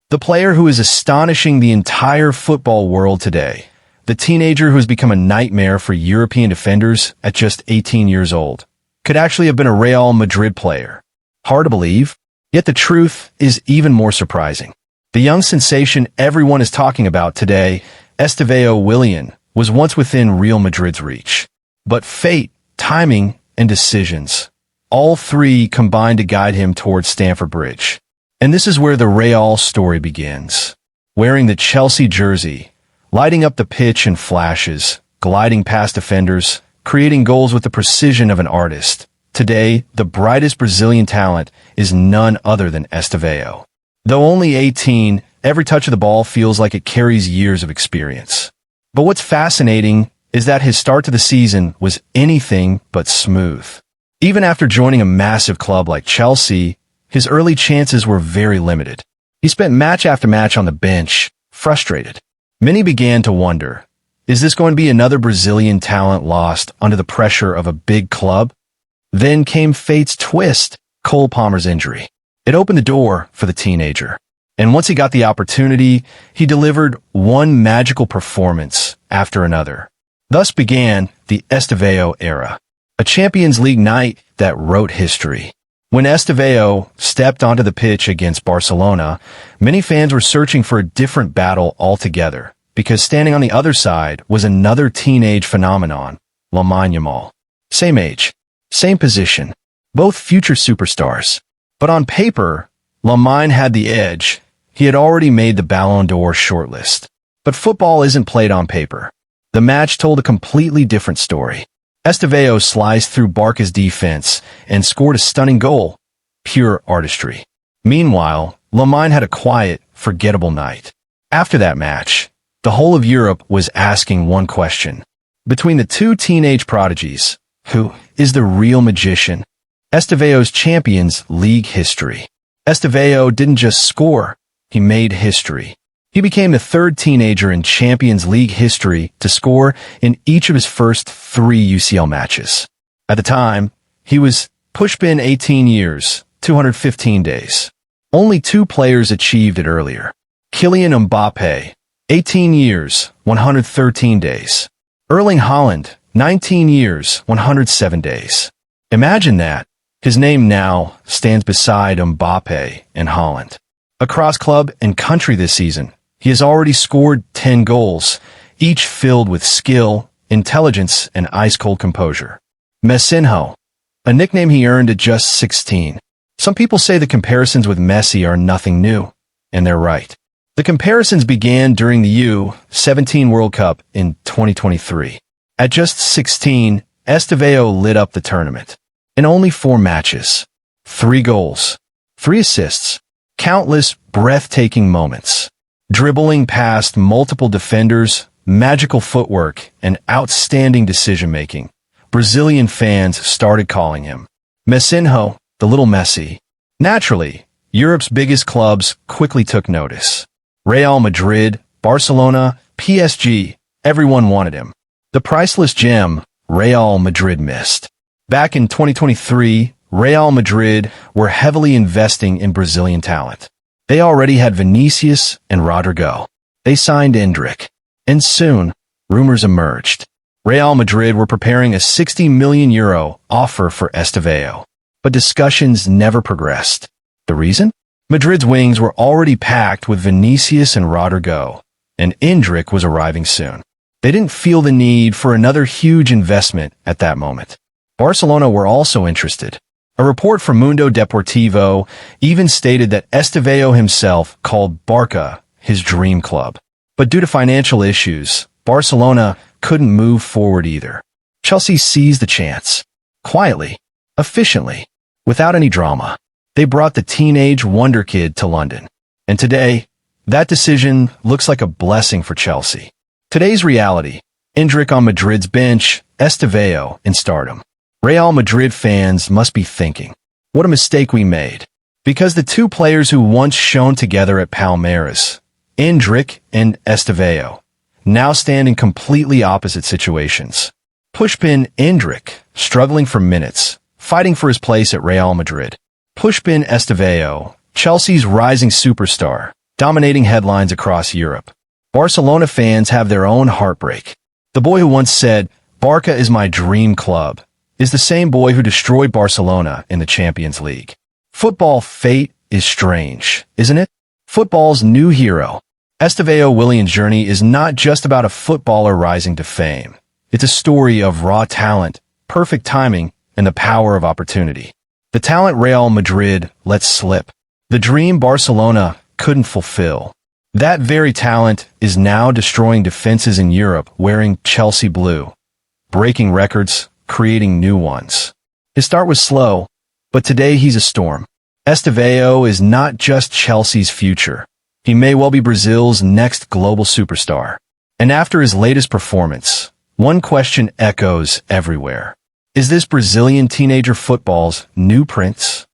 The player who is astonishing the entire football world today. The teenager who has become a nightmare for European defenders at just 18 years old. Could actually have been a Real Madrid player. Hard to believe, yet the truth is even more surprising. The young sensation everyone is talking about today, Estevão Willian, was once within Real Madrid's reach. But fate, timing, and decisions, all three combined to guide him towards Stamford Bridge. And this is where the Real story begins. Wearing the Chelsea jersey, lighting up the pitch in flashes, gliding past defenders, creating goals with the precision of an artist. Today, the brightest Brazilian talent is none other than Estevão. Though only 18, every touch of the ball feels like it carries years of experience. But what's fascinating is that his start to the season was anything but smooth. Even after joining a massive club like Chelsea, his early chances were very limited. He spent match after match on the bench, frustrated. Many began to wonder, is this going to be another Brazilian talent lost under the pressure of a big club? Then came fate's twist, Cole Palmer's injury. It opened the door for the teenager. And once he got the opportunity, he delivered one magical performance after another. Thus began the Estevão era, a Champions League night that wrote history. When Estevão stepped onto the pitch against Barcelona, many fans were searching for a different battle altogether, because standing on the other side was another teenage phenomenon, Lamine Yamal. Same age, same position, both future superstars. But on paper, Lamine had the edge. He had already made the Ballon d'Or shortlist. But football isn't played on paper. The match told a completely different story. Estevão sliced through Barca's defense and scored a stunning goal. Pure artistry. Meanwhile, Lamine had a quiet, forgettable night. After that match, the whole of Europe was asking one question. Between the two teenage prodigies, who is the real magician? Estevão's Champions League history. Estevão didn't just score, he made history. He became the third teenager in Champions League history to score in each of his first 3 UCL matches. At the time, he was pushpin 18 years, 215 days. Only 2 players achieved it earlier. Kylian Mbappe, 18 years, 113 days. Erling Haaland, 19 years, 107 days. Imagine that. His name now stands beside Mbappe and Haaland. Across club and country this season, he has already scored 10 goals, each filled with skill, intelligence, and ice-cold composure. Messinho, a nickname he earned at just 16. Some people say the comparisons with Messi are nothing new, and they're right. The comparisons began during the U-17 World Cup in 2023. At just 16, Estevão lit up the tournament. In only 4 matches, 3 goals, 3 assists, countless breathtaking moments. Dribbling past multiple defenders, magical footwork, and outstanding decision-making, Brazilian fans started calling him Messinho, the little Messi. Naturally, Europe's biggest clubs quickly took notice. Real Madrid, Barcelona, PSG, everyone wanted him. The priceless gem, Real Madrid missed. Back in 2023, Real Madrid were heavily investing in Brazilian talent. They already had Vinicius and Rodrigo. They signed Endrick. And soon, rumors emerged. Real Madrid were preparing a €60 million offer for Estevão. But discussions never progressed. The reason? Madrid's wings were already packed with Vinicius and Rodrigo, and Endrick was arriving soon. They didn't feel the need for another huge investment at that moment. Barcelona were also interested. A report from Mundo Deportivo even stated that Estevão himself called Barca his dream club. But due to financial issues, Barcelona couldn't move forward either. Chelsea seized the chance. Quietly, efficiently, without any drama. They brought the teenage Wonderkid to London. And today, that decision looks like a blessing for Chelsea. Today's reality, Endrick on Madrid's bench, Estevão in stardom. Real Madrid fans must be thinking, what a mistake we made. Because the 2 players who once shone together at Palmeiras, Endrick and Estevão, now stand in completely opposite situations. Pushpin Endrick, struggling for minutes, fighting for his place at Real Madrid. Pushpin Estevão, Chelsea's rising superstar, dominating headlines across Europe. Barcelona fans have their own heartbreak. The boy who once said, "Barca is my dream club," is the same boy who destroyed Barcelona in the Champions League. Football fate is strange, isn't it? Football's new hero. Estevão Willian's journey is not just about a footballer rising to fame. It's a story of raw talent, perfect timing, and the power of opportunity. The talent Real Madrid let slip. The dream Barcelona couldn't fulfill. That very talent is now destroying defenses in Europe wearing Chelsea blue, breaking records, creating new ones. His start was slow, but today he's a storm. Estevao is not just Chelsea's future. He may well be Brazil's next global superstar. And after his latest performance, one question echoes everywhere. Is this Brazilian teenager football's new prince?